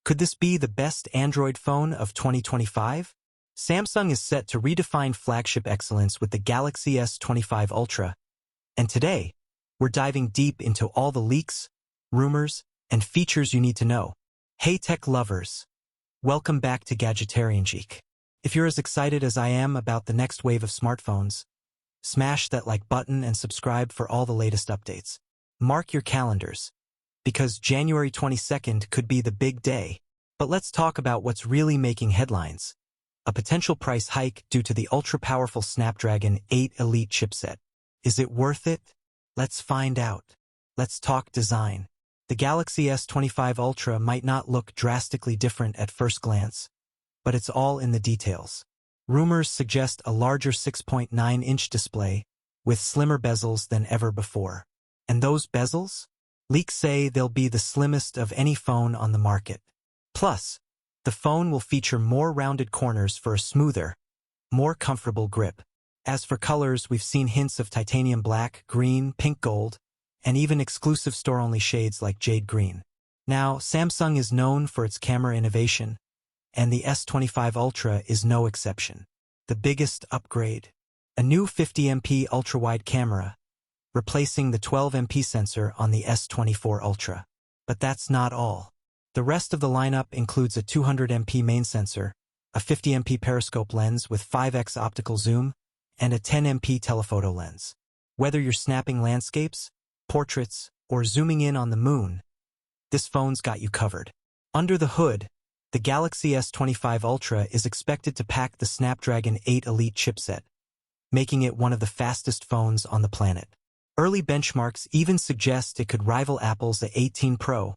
Could this be the best Android phone of 2025? Samsung is set to redefine flagship excellence with the Galaxy S25 Ultra. And today, we're diving deep into all the leaks, rumors, and features you need to know. Hey tech lovers, welcome back to Gadgetarian Geek. If you're as excited as I am about the next wave of smartphones, smash that like button and subscribe for all the latest updates. Mark your calendars, because January 22nd could be the big day. But let's talk about what's really making headlines. A potential price hike due to the ultra-powerful Snapdragon 8 Elite chipset. Is it worth it? Let's find out. Let's talk design. The Galaxy S25 Ultra might not look drastically different at first glance, but it's all in the details. Rumors suggest a larger 6.9-inch display with slimmer bezels than ever before. And those bezels? Leaks say they'll be the slimmest of any phone on the market. Plus, the phone will feature more rounded corners for a smoother, more comfortable grip. As for colors, we've seen hints of titanium black, green, pink gold, and even exclusive store-only shades like jade green. Now, Samsung is known for its camera innovation, and the S25 Ultra is no exception. The biggest upgrade: a new 50MP ultra-wide camera, replacing the 12MP sensor on the S24 Ultra. But that's not all. The rest of the lineup includes a 200MP main sensor, a 50MP periscope lens with 5x optical zoom, and a 10MP telephoto lens. Whether you're snapping landscapes, portraits, or zooming in on the moon, this phone's got you covered. Under the hood, the Galaxy S25 Ultra is expected to pack the Snapdragon 8 Elite chipset, making it one of the fastest phones on the planet. Early benchmarks even suggest it could rival Apple's A18 Pro,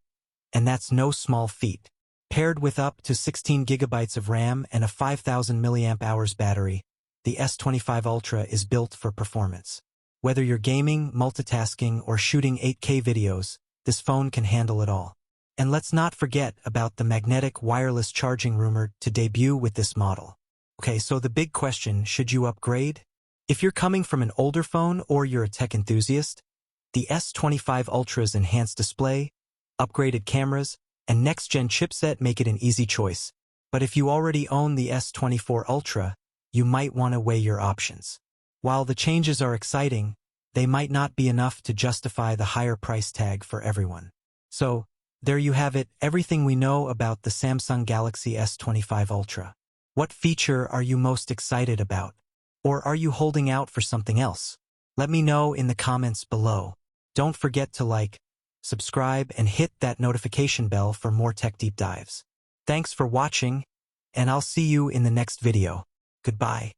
and that's no small feat. Paired with up to 16 gigabytes of RAM and a 5,000 mAh battery, the S25 Ultra is built for performance. Whether you're gaming, multitasking, or shooting 8K videos, this phone can handle it all. And let's not forget about the magnetic wireless charging rumored to debut with this model. Okay, so the big question: should you upgrade? If you're coming from an older phone or you're a tech enthusiast, the S25 Ultra's enhanced display, upgraded cameras, and next-gen chipset make it an easy choice. But if you already own the S24 Ultra, you might want to weigh your options. While the changes are exciting, they might not be enough to justify the higher price tag for everyone. So, there you have it, everything we know about the Samsung Galaxy S25 Ultra. What feature are you most excited about? Or are you holding out for something else? Let me know in the comments below. Don't forget to like, subscribe, and hit that notification bell for more tech deep dives. Thanks for watching, and I'll see you in the next video. Goodbye.